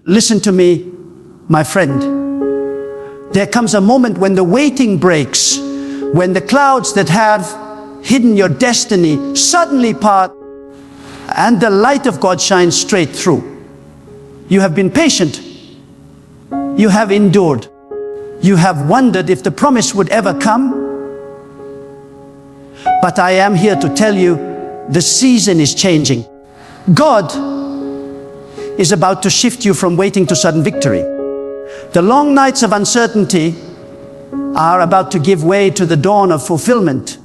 Listen to me, my friend. There comes a moment when the waiting breaks, when the clouds that have hidden your destiny suddenly part, and the light of God shines straight through. You have been patient. You have endured. You have wondered if the promise would ever come. But I am here to tell you, the season is changing. God is about to shift you from waiting to sudden victory. The long nights of uncertainty are about to give way to the dawn of fulfillment.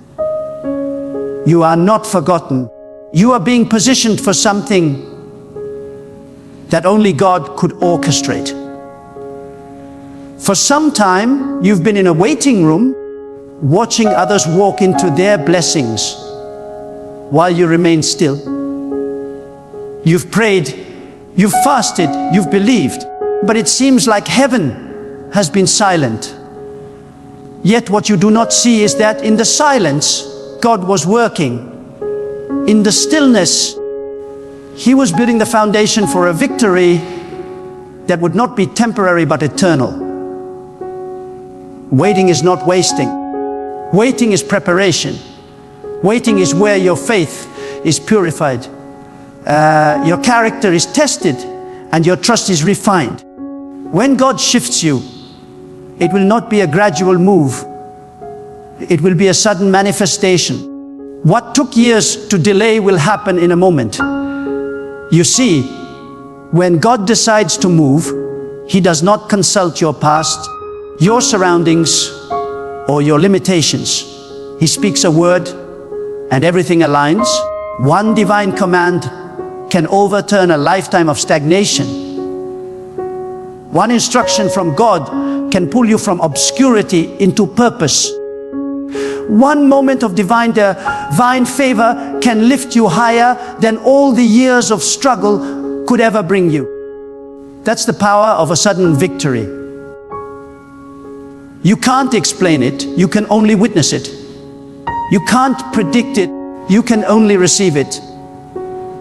You are not forgotten. You are being positioned for something that only God could orchestrate. For some time, you've been in a waiting room, watching others walk into their blessings while you remain still. You've prayed, you've fasted, you've believed, but it seems like heaven has been silent. Yet what you do not see is that in the silence, God was working. In the stillness, He was building the foundation for a victory that would not be temporary but eternal. Waiting is not wasting. Waiting is preparation. Waiting is where your faith is purified. Your character is tested and your trust is refined. When God shifts you, it will not be a gradual move. It will be a sudden manifestation. What took years to delay will happen in a moment. You see, when God decides to move, He does not consult your past, your surroundings, or your limitations. He speaks a word and everything aligns. One divine command can overturn a lifetime of stagnation. One instruction from God can pull you from obscurity into purpose. One moment of divine favor can lift you higher than all the years of struggle could ever bring you. That's the power of a sudden victory. You can't explain it, you can only witness it. You can't predict it, you can only receive it.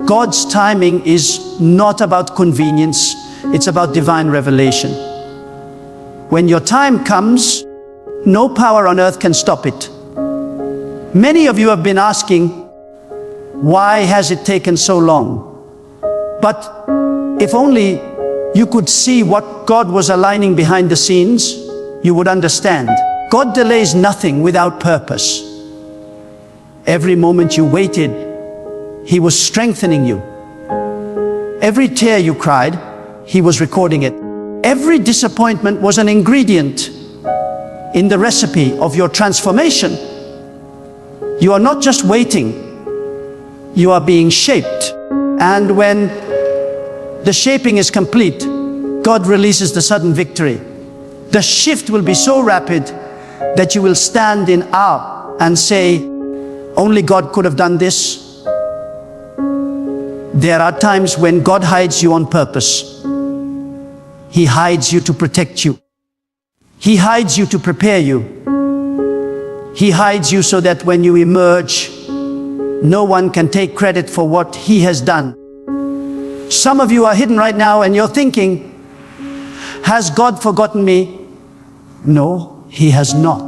God's timing is not about convenience, it's about divine revelation. When your time comes, no power on earth can stop it. Many of you have been asking, why has it taken so long? But if only you could see what God was aligning behind the scenes, you would understand. God delays nothing without purpose. Every moment you waited, He was strengthening you. Every tear you cried, He was recording it. Every disappointment was an ingredient in the recipe of your transformation. You are not just waiting, you are being shaped. And when the shaping is complete, God releases the sudden victory. The shift will be so rapid that you will stand in awe and say, only God could have done this. There are times when God hides you on purpose. He hides you to protect you. He hides you to prepare you. He hides you so that when you emerge, no one can take credit for what He has done. Some of you are hidden right now and you're thinking, has God forgotten me? No, He has not.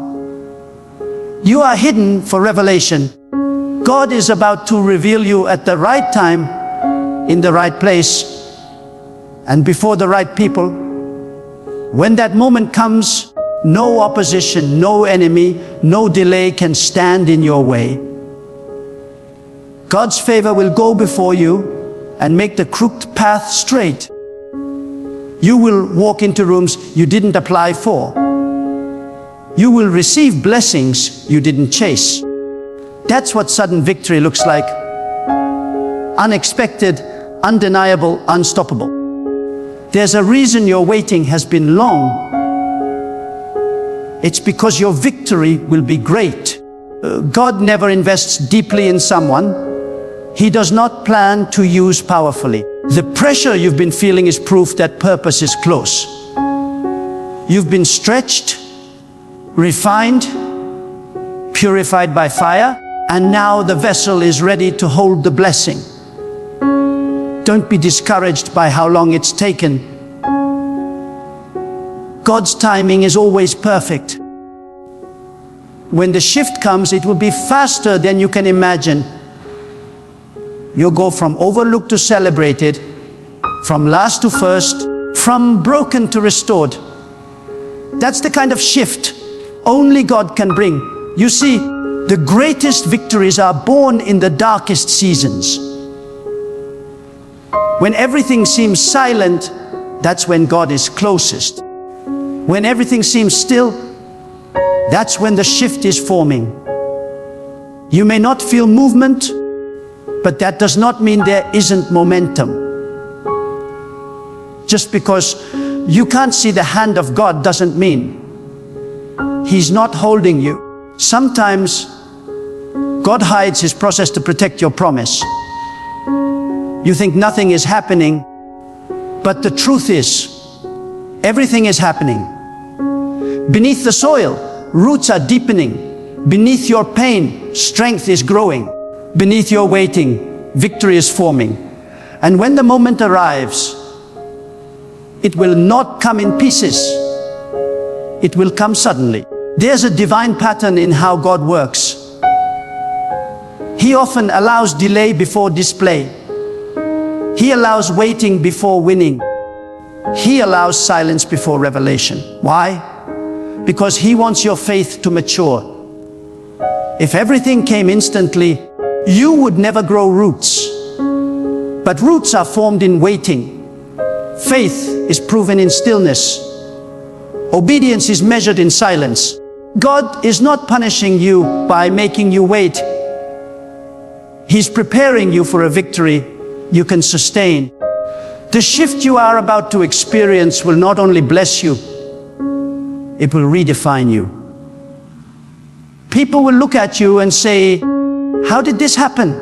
You are hidden for revelation. God is about to reveal you at the right time, in the right place, and before the right people. When that moment comes, no opposition, no enemy, no delay can stand in your way. God's favor will go before you and make the crooked path straight. You will walk into rooms you didn't apply for. You will receive blessings you didn't chase. That's what sudden victory looks like. Unexpected, undeniable, unstoppable. There's a reason your waiting has been long. It's because your victory will be great. God never invests deeply in someone He does not plan to use powerfully. The pressure you've been feeling is proof that purpose is close. You've been stretched, refined, purified by fire, and now the vessel is ready to hold the blessing. Don't be discouraged by how long it's taken. God's timing is always perfect. When the shift comes, it will be faster than you can imagine. You'll go from overlooked to celebrated, from last to first, from broken to restored. That's the kind of shift only God can bring. You see, the greatest victories are born in the darkest seasons. When everything seems silent, that's when God is closest. When everything seems still, that's when the shift is forming. You may not feel movement, but that does not mean there isn't momentum. Just because you can't see the hand of God doesn't mean He's not holding you. Sometimes God hides His process to protect your promise. You think nothing is happening, but the truth is, everything is happening. Beneath the soil, roots are deepening. Beneath your pain, strength is growing. Beneath your waiting, victory is forming. And when the moment arrives, it will not come in pieces. It will come suddenly. There's a divine pattern in how God works. He often allows delay before display. He allows waiting before winning. He allows silence before revelation. Why? Because He wants your faith to mature. If everything came instantly, you would never grow roots. But roots are formed in waiting. Faith is proven in stillness. Obedience is measured in silence. God is not punishing you by making you wait. He's preparing you for a victory you can sustain. The shift you are about to experience will not only bless you, it will redefine you. People will look at you and say, "How did this happen?"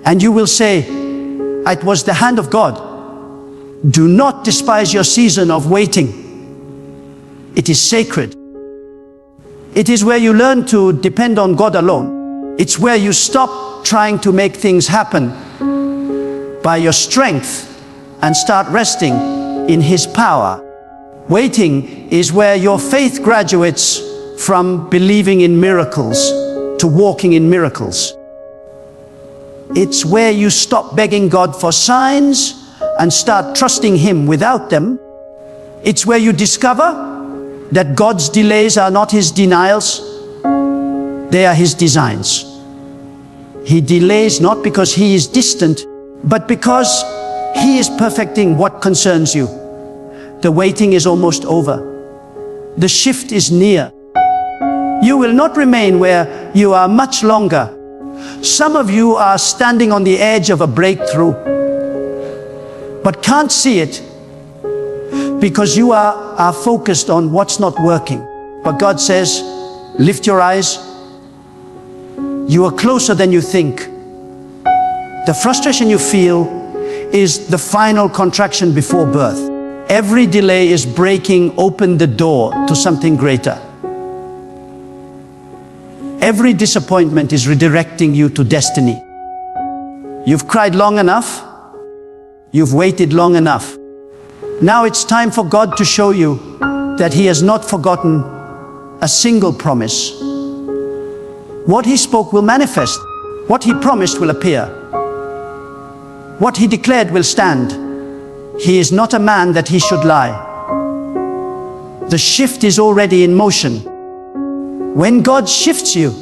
And you will say, "It was the hand of God." Do not despise your season of waiting. It is sacred. It is where you learn to depend on God alone. It's where you stop trying to make things happen by your strength and start resting in His power. Waiting is where your faith graduates from believing in miracles to walking in miracles. It's where you stop begging God for signs and start trusting Him without them. It's where you discover that God's delays are not His denials, they are His designs. He delays not because He is distant, but because He is perfecting what concerns you. The waiting is almost over. The shift is near. You will not remain where you are much longer. Some of you are standing on the edge of a breakthrough, but can't see it because you are focused on what's not working. But God says, lift your eyes. You are closer than you think. The frustration you feel is the final contraction before birth. Every delay is breaking open the door to something greater. Every disappointment is redirecting you to destiny. You've cried long enough. You've waited long enough. Now it's time for God to show you that He has not forgotten a single promise. What He spoke will manifest. What He promised will appear. What He declared will stand. He is not a man that He should lie. The shift is already in motion. When God shifts you,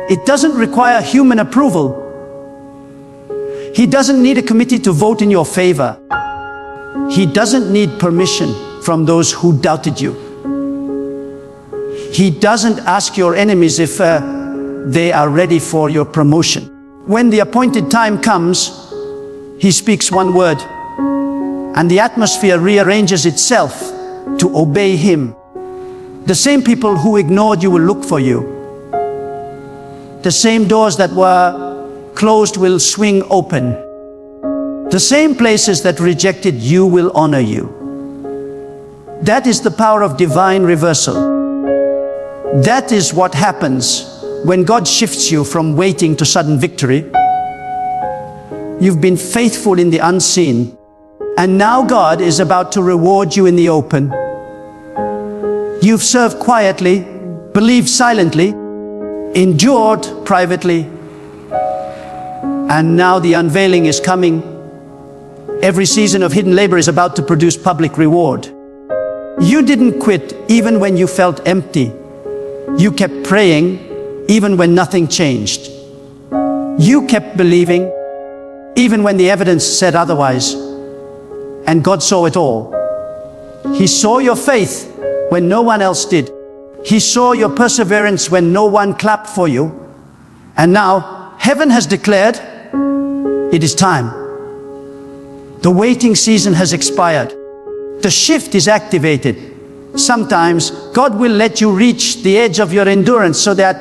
it doesn't require human approval. He doesn't need a committee to vote in your favor. He doesn't need permission from those who doubted you. He doesn't ask your enemies if they are ready for your promotion. When the appointed time comes, He speaks one word, and the atmosphere rearranges itself to obey Him. The same people who ignored you will look for you. The same doors that were closed will swing open. The same places that rejected you will honor you. That is the power of divine reversal. That is what happens when God shifts you from waiting to sudden victory. You've been faithful in the unseen, and now God is about to reward you in the open. You've served quietly, believed silently, endured privately, and now the unveiling is coming. Every season of hidden labor is about to produce public reward. You didn't quit even when you felt empty. You kept praying even when nothing changed. You kept believing even when the evidence said otherwise. And God saw it all. He saw your faith when no one else did. He saw your perseverance when no one clapped for you. And now heaven has declared, it is time. The waiting season has expired. The shift is activated. Sometimes God will let you reach the edge of your endurance so that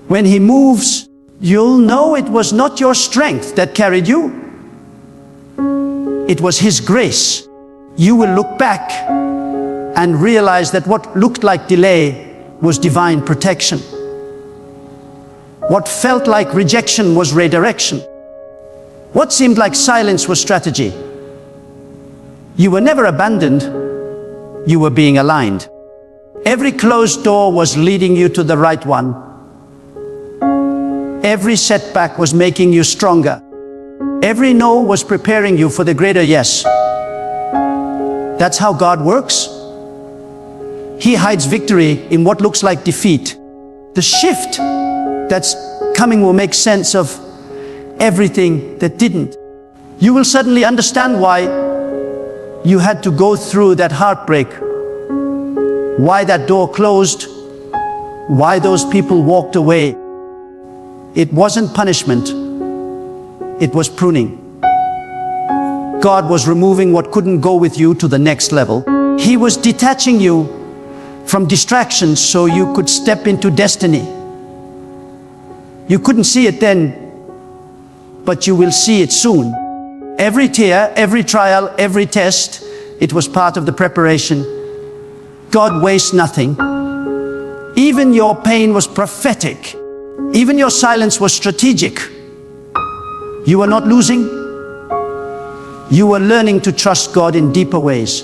when He moves, you'll know it was not your strength that carried you. It was His grace. You will look back and realize that what looked like delay was divine protection. What felt like rejection was redirection. What seemed like silence was strategy. You were never abandoned. You were being aligned. Every closed door was leading you to the right one. Every setback was making you stronger. Every no was preparing you for the greater yes. That's how God works. He hides victory in what looks like defeat. The shift that's coming will make sense of everything that didn't. You will suddenly understand why you had to go through that heartbreak, why that door closed, why those people walked away. It wasn't punishment, it was pruning. God was removing what couldn't go with you to the next level. He was detaching you from distractions so you could step into destiny. You couldn't see it then, but you will see it soon. Every tear, every trial, every test, it was part of the preparation. God wastes nothing. Even your pain was prophetic. Even your silence was strategic. You were not losing. You were learning to trust God in deeper ways.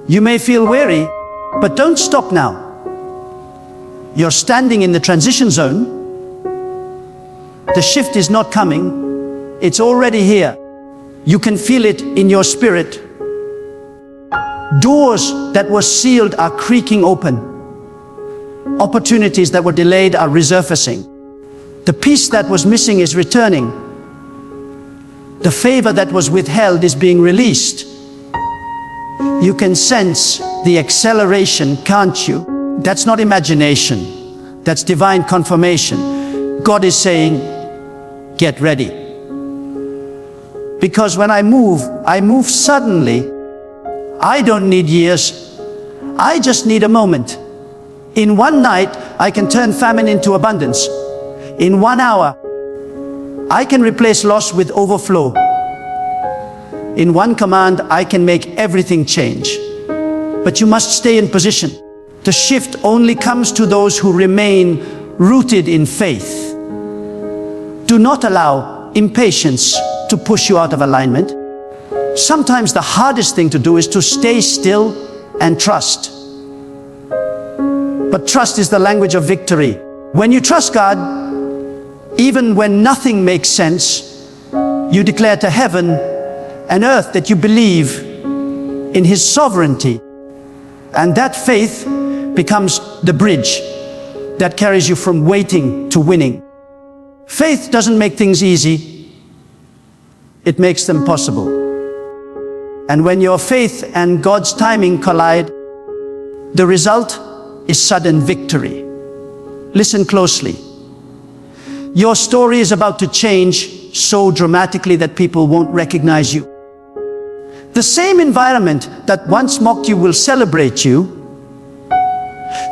You may feel weary, but don't stop now. You're standing in the transition zone. The shift is not coming. It's already here. You can feel it in your spirit. Doors that were sealed are creaking open. Opportunities that were delayed are resurfacing. The peace that was missing is returning. The favor that was withheld is being released. You can sense the acceleration, can't you? That's not imagination. That's divine confirmation. God is saying, get ready. Because when I move suddenly. I don't need years. I just need a moment. In one night, I can turn famine into abundance. In 1 hour, I can replace loss with overflow. In one command, I can make everything change. But you must stay in position. The shift only comes to those who remain rooted in faith. Do not allow impatience to push you out of alignment. Sometimes the hardest thing to do is to stay still and trust. But trust is the language of victory. When you trust God, even when nothing makes sense, you declare to heaven and earth that you believe in His sovereignty. And that faith becomes the bridge that carries you from waiting to winning. Faith doesn't make things easy. It makes them possible. And when your faith and God's timing collide, the result is sudden victory. Listen closely. Your story is about to change so dramatically that people won't recognize you. The same environment that once mocked you will celebrate you.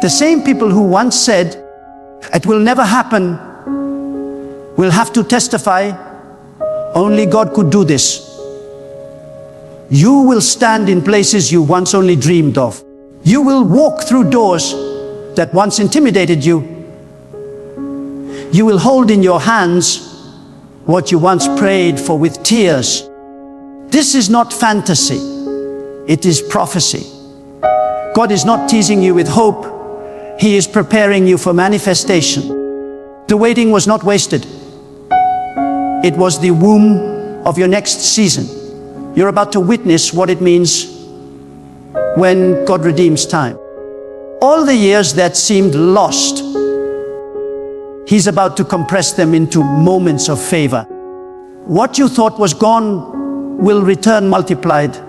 The same people who once said, it will never happen, will have to testify, only God could do this. You will stand in places you once only dreamed of. You will walk through doors that once intimidated you. You will hold in your hands what you once prayed for with tears. This is not fantasy. It is prophecy. God is not teasing you with hope. He is preparing you for manifestation. The waiting was not wasted. It was the womb of your next season. You're about to witness what it means when God redeems time. All the years that seemed lost, He's about to compress them into moments of favor. What you thought was gone will return multiplied.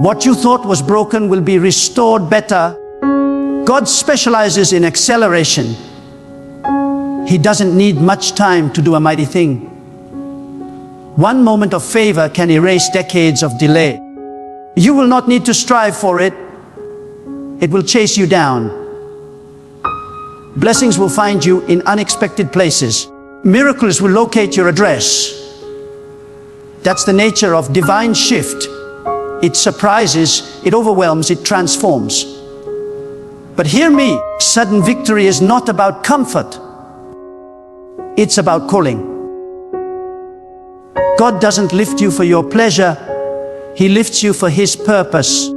What you thought was broken will be restored better. God specializes in acceleration. He doesn't need much time to do a mighty thing. One moment of favor can erase decades of delay. You will not need to strive for it. It will chase you down. Blessings will find you in unexpected places. Miracles will locate your address. That's the nature of divine shift. It surprises, it overwhelms, it transforms. But hear me, sudden victory is not about comfort. It's about calling. God doesn't lift you for your pleasure. He lifts you for His purpose.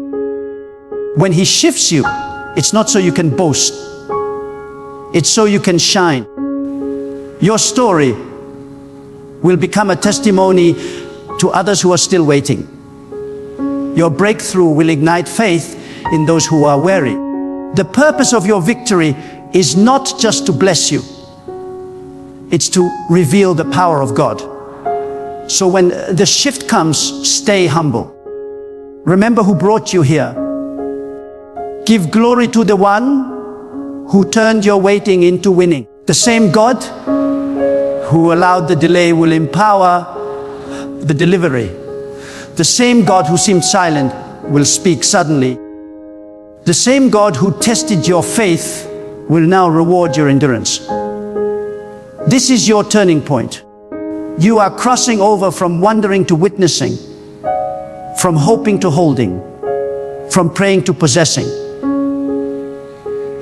When He shifts you, it's not so you can boast. It's so you can shine. Your story will become a testimony to others who are still waiting. Your breakthrough will ignite faith in those who are weary. The purpose of your victory is not just to bless you. It's to reveal the power of God. So when the shift comes, stay humble. Remember who brought you here. Give glory to the one who turned your waiting into winning. The same God who allowed the delay will empower the delivery. The same God who seemed silent will speak suddenly. The same God who tested your faith will now reward your endurance. This is your turning point. You are crossing over from wondering to witnessing, from hoping to holding, from praying to possessing.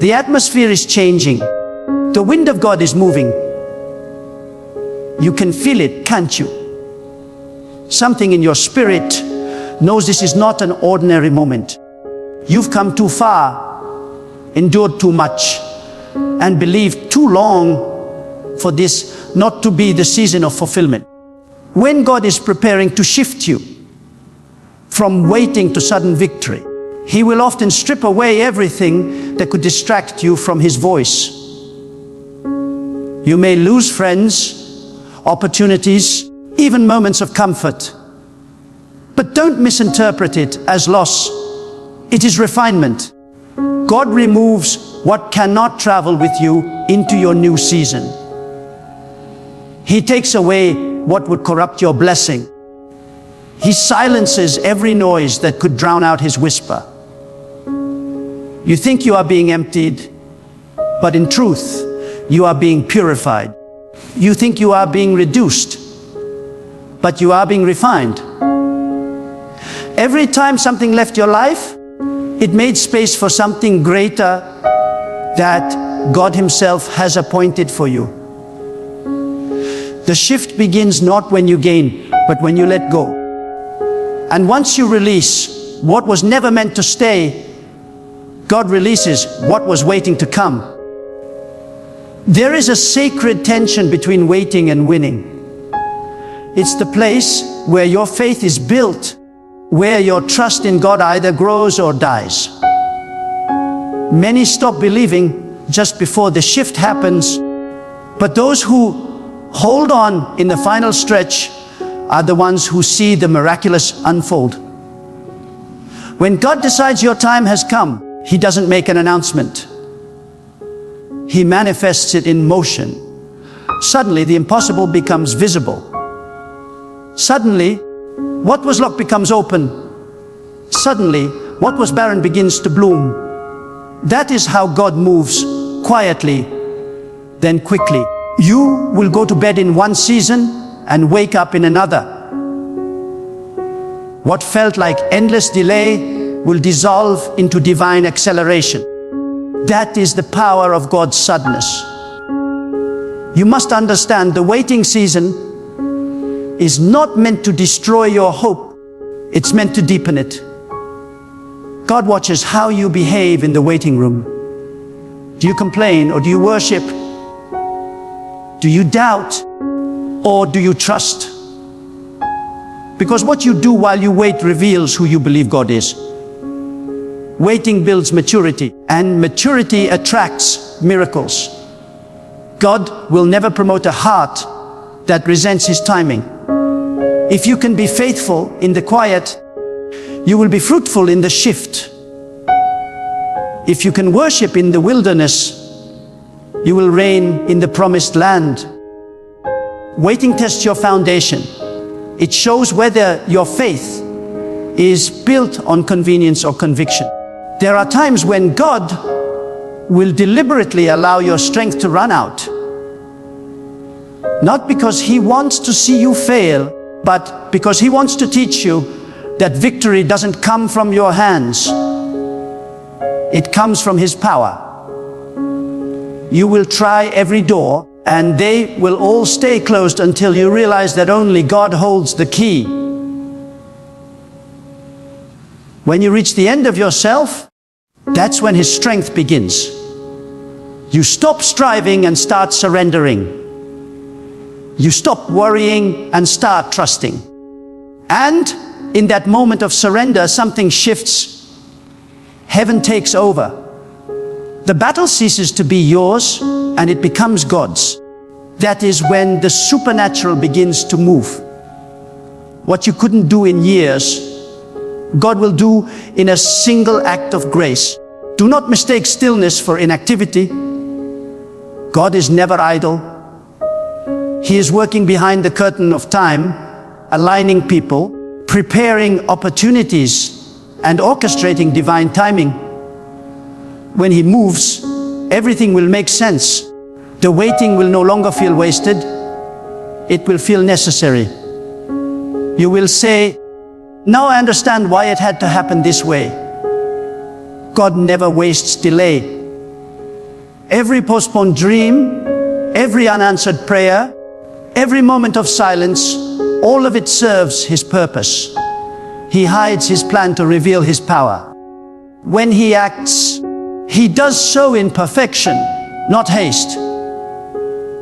The atmosphere is changing. The wind of God is moving. You can feel it, can't you? Something in your spirit knows this is not an ordinary moment. You've come too far, endured too much, and believed too long for this not to be the season of fulfillment. When God is preparing to shift you from waiting to sudden victory, He will often strip away everything that could distract you from His voice. You may lose friends, opportunities, even moments of comfort. But don't misinterpret it as loss. It is refinement. God removes what cannot travel with you into your new season. He takes away what would corrupt your blessing. He silences every noise that could drown out His whisper. You think you are being emptied, but in truth, you are being purified. You think you are being reduced, but you are being refined. Every time something left your life, it made space for something greater that God Himself has appointed for you. The shift begins not when you gain, but when you let go. And once you release what was never meant to stay, God releases what was waiting to come. There is a sacred tension between waiting and winning. It's the place where your faith is built, where your trust in God either grows or dies. Many stop believing just before the shift happens, but those who hold on in the final stretch are the ones who see the miraculous unfold. When God decides your time has come, He doesn't make an announcement. He manifests it in motion. Suddenly, the impossible becomes visible. Suddenly, what was locked becomes open. Suddenly, what was barren begins to bloom. That is how God moves, quietly, then quickly. You will go to bed in one season and wake up in another. What felt like endless delay will dissolve into divine acceleration. That is the power of God's suddenness. You must understand the waiting season is not meant to destroy your hope. It's meant to deepen it. God watches how you behave in the waiting room. Do you complain or do you worship? Do you doubt or do you trust? Because what you do while you wait reveals who you believe God is. Waiting builds maturity, and maturity attracts miracles. God will never promote a heart that resents His timing. If you can be faithful in the quiet, you will be fruitful in the shift. If you can worship in the wilderness, you will reign in the promised land. Waiting tests your foundation. It shows whether your faith is built on convenience or conviction. There are times when God will deliberately allow your strength to run out. Not because He wants to see you fail, but because He wants to teach you that victory doesn't come from your hands. It comes from His power. You will try every door, and they will all stay closed until you realize that only God holds the key. When you reach the end of yourself, that's when His strength begins. You stop striving and start surrendering. You stop worrying and start trusting. And in that moment of surrender, something shifts. Heaven takes over. The battle ceases to be yours and it becomes God's. That is when the supernatural begins to move. What you couldn't do in years, God will do in a single act of grace. Do not mistake stillness for inactivity. God is never idle. He is working behind the curtain of time, aligning people, preparing opportunities, and orchestrating divine timing. When He moves, everything will make sense. The waiting will no longer feel wasted. It will feel necessary. You will say, "Now I understand why it had to happen this way." God never wastes delay. Every postponed dream, every unanswered prayer, every moment of silence, all of it serves His purpose. He hides His plan to reveal His power. When He acts, He does so in perfection, not haste.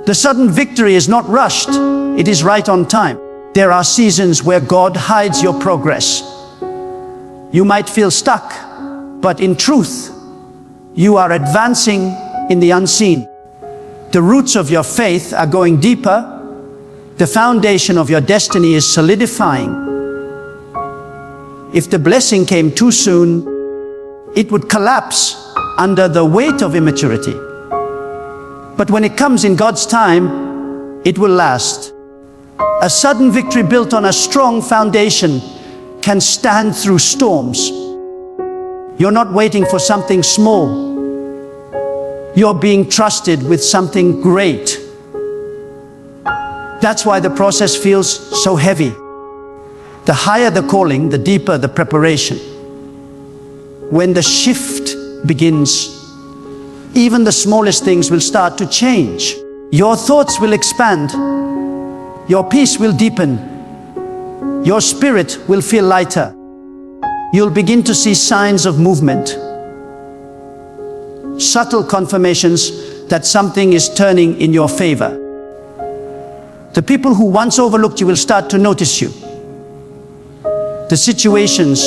The sudden victory is not rushed, it is right on time. There are seasons where God hides your progress. You might feel stuck, but in truth, you are advancing in the unseen. The roots of your faith are going deeper. The foundation of your destiny is solidifying. If the blessing came too soon, it would collapse under the weight of immaturity. But when it comes in God's time, it will last. A sudden victory built on a strong foundation can stand through storms. You're not waiting for something small. You're being trusted with something great. That's why the process feels so heavy. The higher the calling, the deeper the preparation. When the shift begins, even the smallest things will start to change. Your thoughts will expand. Your peace will deepen. Your spirit will feel lighter. You'll begin to see signs of movement. Subtle confirmations that something is turning in your favor. The people who once overlooked you will start to notice you. The situations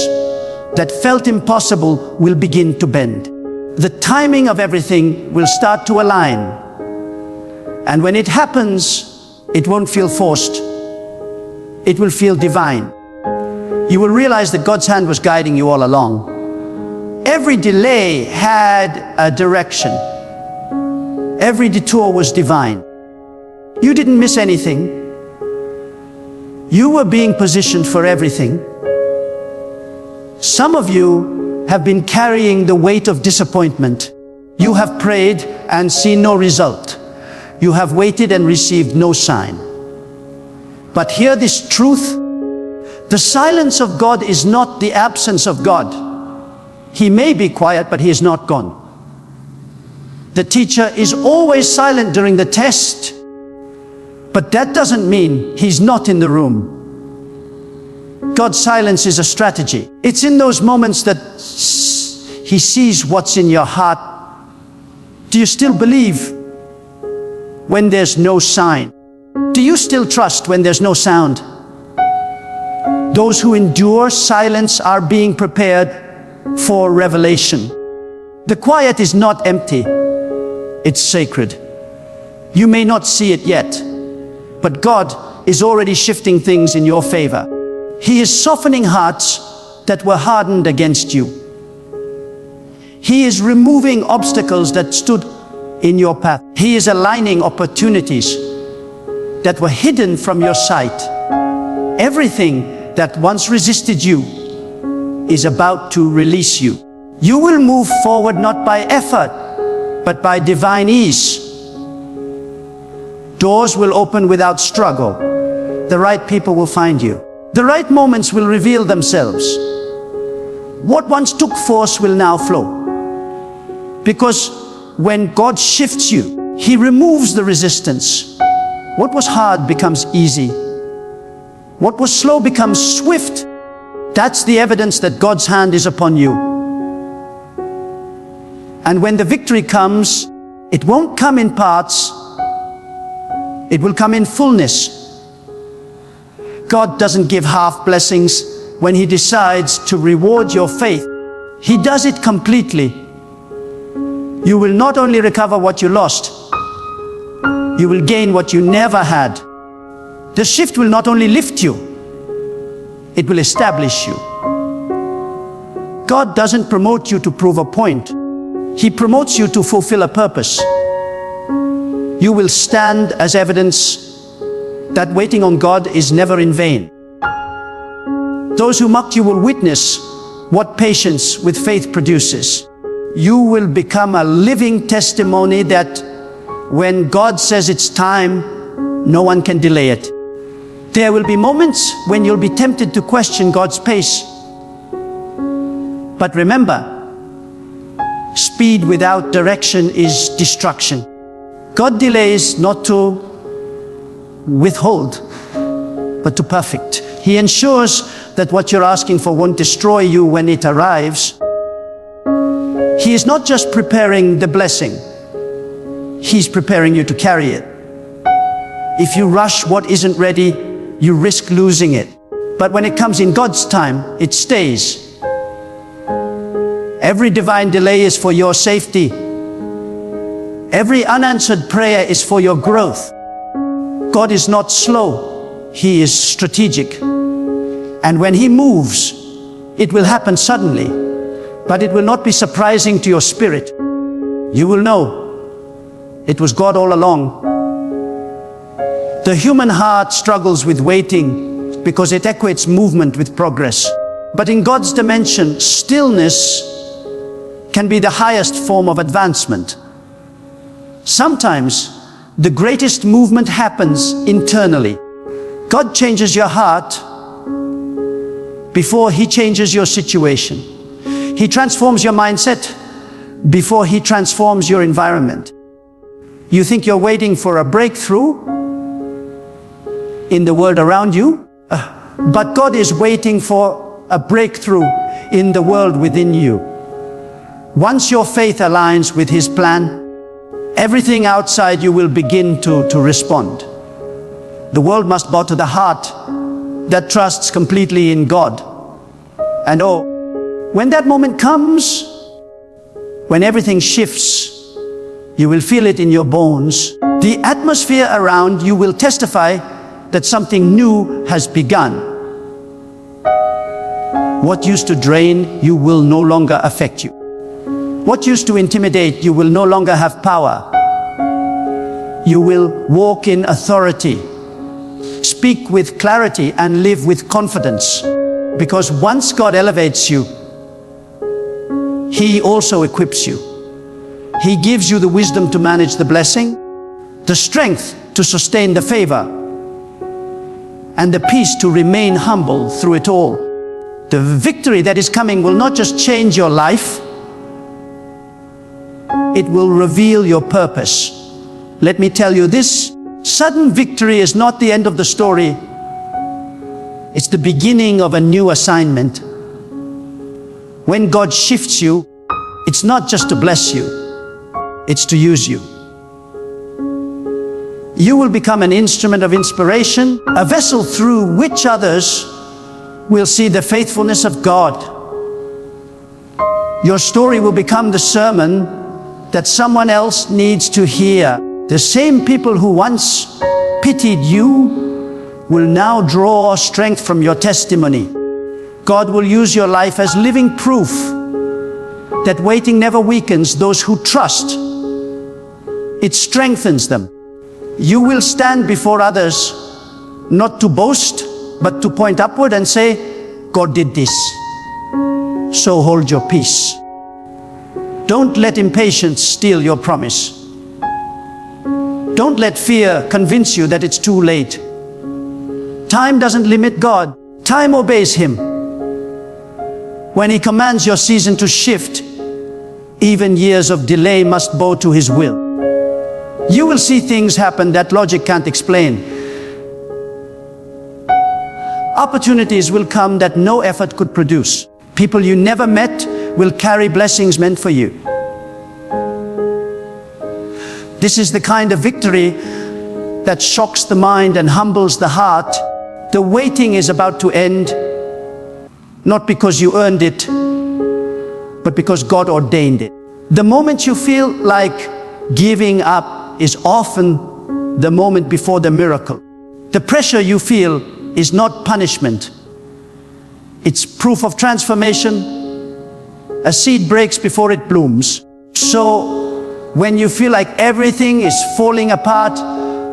that felt impossible will begin to bend. The timing of everything will start to align. And when it happens, it won't feel forced. It will feel divine. You will realize that God's hand was guiding you all along. Every delay had a direction. Every detour was divine. You didn't miss anything. You were being positioned for everything. Some of you have been carrying the weight of disappointment. You have prayed and seen no result. You have waited and received no sign. But hear this truth: the silence of God is not the absence of God. He may be quiet, but He is not gone. The teacher is always silent during the test, but that doesn't mean He's not in the room. God's silence is a strategy. It's in those moments that He sees what's in your heart. Do you still believe when there's no sign? Do you still trust when there's no sound? Those who endure silence are being prepared for revelation. The quiet is not empty, it's sacred. You may not see it yet, but God is already shifting things in your favor. He is softening hearts that were hardened against you. He is removing obstacles that stood in your path. He is aligning opportunities that were hidden from your sight. Everything that once resisted you is about to release you. You will move forward not by effort, but by divine ease. Doors will open without struggle. The right people will find you. The right moments will reveal themselves. What once took force will now flow. Because when God shifts you, He removes the resistance. What was hard becomes easy. What was slow becomes swift. That's the evidence that God's hand is upon you. And when the victory comes, it won't come in parts. It will come in fullness. God doesn't give half blessings. When He decides to reward your faith, He does it completely. You will not only recover what you lost, you will gain what you never had. The shift will not only lift you, it will establish you. God doesn't promote you to prove a point. He promotes you to fulfill a purpose. You will stand as evidence that waiting on God is never in vain. Those who mocked you will witness what patience with faith produces. You will become a living testimony that when God says it's time, no one can delay it. There will be moments when you'll be tempted to question God's pace. But remember, speed without direction is destruction. God delays not to withhold, but to perfect. He ensures that what you're asking for won't destroy you when it arrives. He is not just preparing the blessing, He's preparing you to carry it. If you rush what isn't ready, you risk losing it. But when it comes in God's time, it stays. Every divine delay is for your safety. Every unanswered prayer is for your growth. God is not slow, He is strategic. And when He moves, it will happen suddenly, but it will not be surprising to your spirit. You will know it was God all along. The human heart struggles with waiting because it equates movement with progress. But in God's dimension, stillness can be the highest form of advancement. Sometimes the greatest movement happens internally. God changes your heart before He changes your situation. He transforms your mindset before He transforms your environment. You think you're waiting for a breakthrough in the world around you, but God is waiting for a breakthrough in the world within you. Once your faith aligns with His plan, everything outside you will begin to respond. The world must bow to the heart that trusts completely in God. And when that moment comes, when everything shifts, you will feel it in your bones. The atmosphere around you will testify that something new has begun. What used to drain you will no longer affect you. What used to intimidate you will no longer have power. You will walk in authority, speak with clarity, and live with confidence. Because once God elevates you, He also equips you. He gives you the wisdom to manage the blessing, the strength to sustain the favor, and the peace to remain humble through it all. The victory that is coming will not just change your life, it will reveal your purpose. Let me tell you this, sudden victory is not the end of the story. It's the beginning of a new assignment. When God shifts you, it's not just to bless you, it's to use you. You will become an instrument of inspiration, a vessel through which others will see the faithfulness of God. Your story will become the sermon that someone else needs to hear. The same people who once pitied you will now draw strength from your testimony. God will use your life as living proof that waiting never weakens those who trust. It strengthens them. You will stand before others, not to boast, but to point upward and say, God did this. So hold your peace. Don't let impatience steal your promise. Don't let fear convince you that it's too late. Time doesn't limit God. Time obeys Him. When He commands your season to shift, even years of delay must bow to His will. You will see things happen that logic can't explain. Opportunities will come that no effort could produce. People you never met will carry blessings meant for you. This is the kind of victory that shocks the mind and humbles the heart. The waiting is about to end, not because you earned it, but because God ordained it. The moment you feel like giving up is often the moment before the miracle. The pressure you feel is not punishment. It's proof of transformation. A seed breaks before it blooms. So when you feel like everything is falling apart,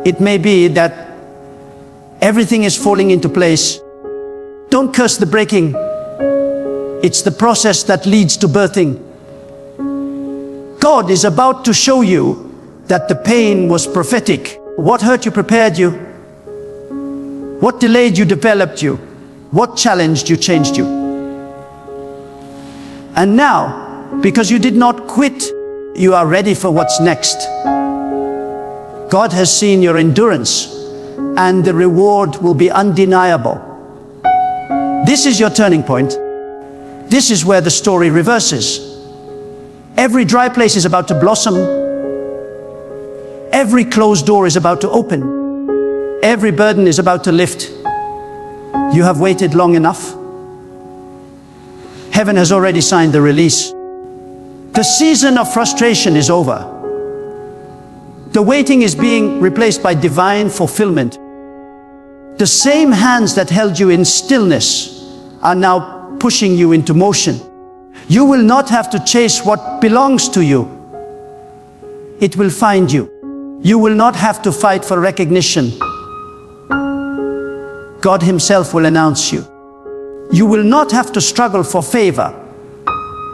it may be that everything is falling into place. Don't curse the breaking. It's the process that leads to birthing. God is about to show you that the pain was prophetic. What hurt you prepared you. What delayed you developed you. What challenged you changed you. And now, because you did not quit, you are ready for what's next. God has seen your endurance, and the reward will be undeniable. This is your turning point. This is where the story reverses. Every dry place is about to blossom. Every closed door is about to open. Every burden is about to lift. You have waited long enough. Heaven has already signed the release. The season of frustration is over. The waiting is being replaced by divine fulfillment. The same hands that held you in stillness are now pushing you into motion. You will not have to chase what belongs to you. It will find you. You will not have to fight for recognition. God Himself will announce you. You will not have to struggle for favor.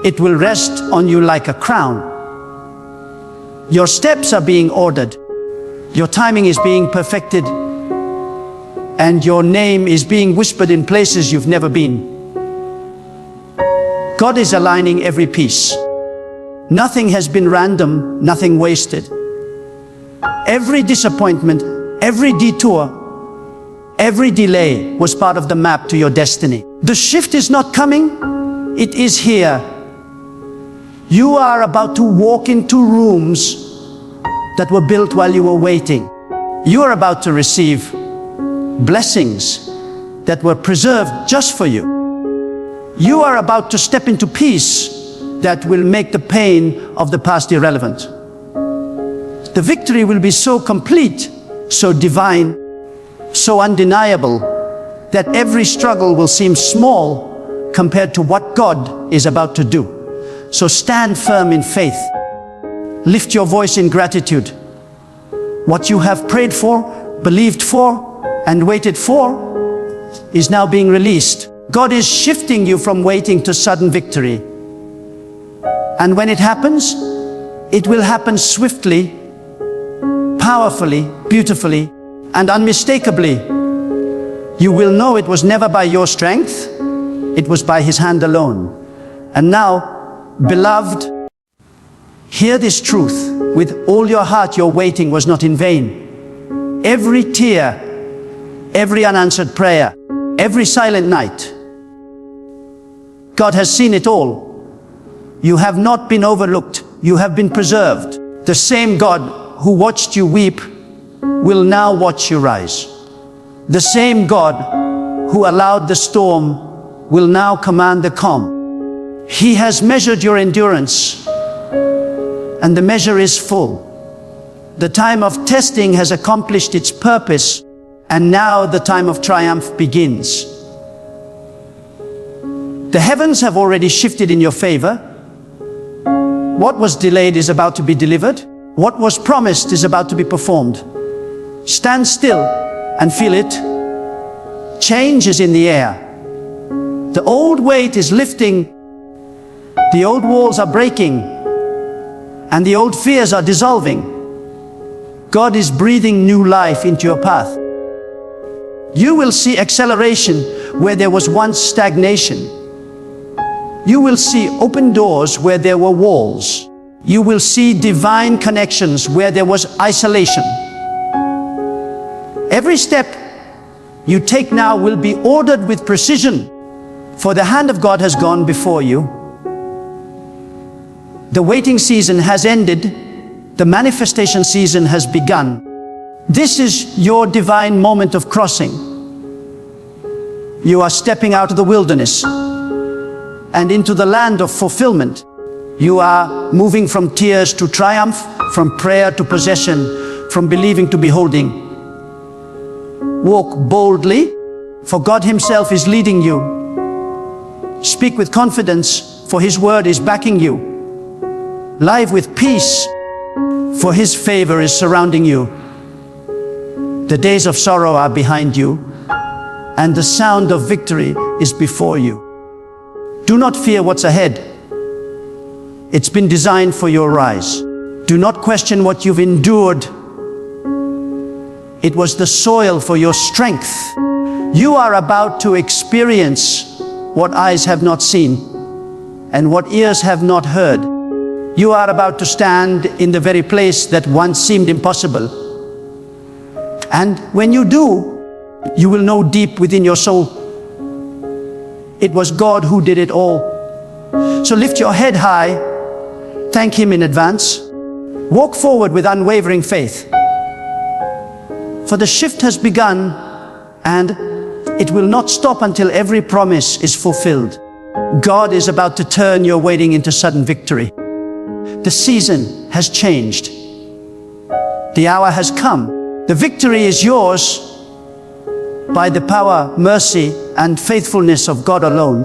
It will rest on you like a crown. Your steps are being ordered. Your timing is being perfected. And your name is being whispered in places you've never been. God is aligning every piece. Nothing has been random, nothing wasted. Every disappointment, every detour, every delay was part of the map to your destiny. The shift is not coming, it is here. You are about to walk into rooms that were built while you were waiting. You are about to receive blessings that were preserved just for you. You are about to step into peace that will make the pain of the past irrelevant. The victory will be so complete, so divine, so undeniable, that every struggle will seem small compared to what God is about to do. So stand firm in faith. Lift your voice in gratitude. What you have prayed for, believed for, and waited for is now being released. God is shifting you from waiting to sudden victory. And when it happens, it will happen swiftly, powerfully, beautifully, and unmistakably. You will know it was never by your strength, it was by His hand alone. And now, beloved, hear this truth. With all your heart, your waiting was not in vain. Every tear, every unanswered prayer, every silent night. God has seen it all. You have not been overlooked. You have been preserved. The same God who watched you weep will now watch you rise. The same God who allowed the storm will now command the calm. He has measured your endurance, and the measure is full. The time of testing has accomplished its purpose, and now the time of triumph begins. The heavens have already shifted in your favor. What was delayed is about to be delivered. What was promised is about to be performed. Stand still and feel it. Change is in the air. The old weight is lifting. The old walls are breaking, and the old fears are dissolving. God is breathing new life into your path. You will see acceleration where there was once stagnation. You will see open doors where there were walls. You will see divine connections where there was isolation. Every step you take now will be ordered with precision, for the hand of God has gone before you. The waiting season has ended. The manifestation season has begun. This is your divine moment of crossing. You are stepping out of the wilderness and into the land of fulfillment. You are moving from tears to triumph, from prayer to possession, from believing to beholding. Walk boldly, for God Himself is leading you. Speak with confidence, for His word is backing you. Live with peace, for His favor is surrounding you. The days of sorrow are behind you, and the sound of victory is before you. Do not fear what's ahead. It's been designed for your rise. Do not question what you've endured. It was the soil for your strength. You are about to experience what eyes have not seen and what ears have not heard. You are about to stand in the very place that once seemed impossible. And when you do, you will know deep within your soul, it was God who did it all. So lift your head high, thank Him in advance, walk forward with unwavering faith. For the shift has begun, and it will not stop until every promise is fulfilled. God is about to turn your waiting into sudden victory. The season has changed. The hour has come. The victory is yours by the power, mercy, and faithfulness of God alone.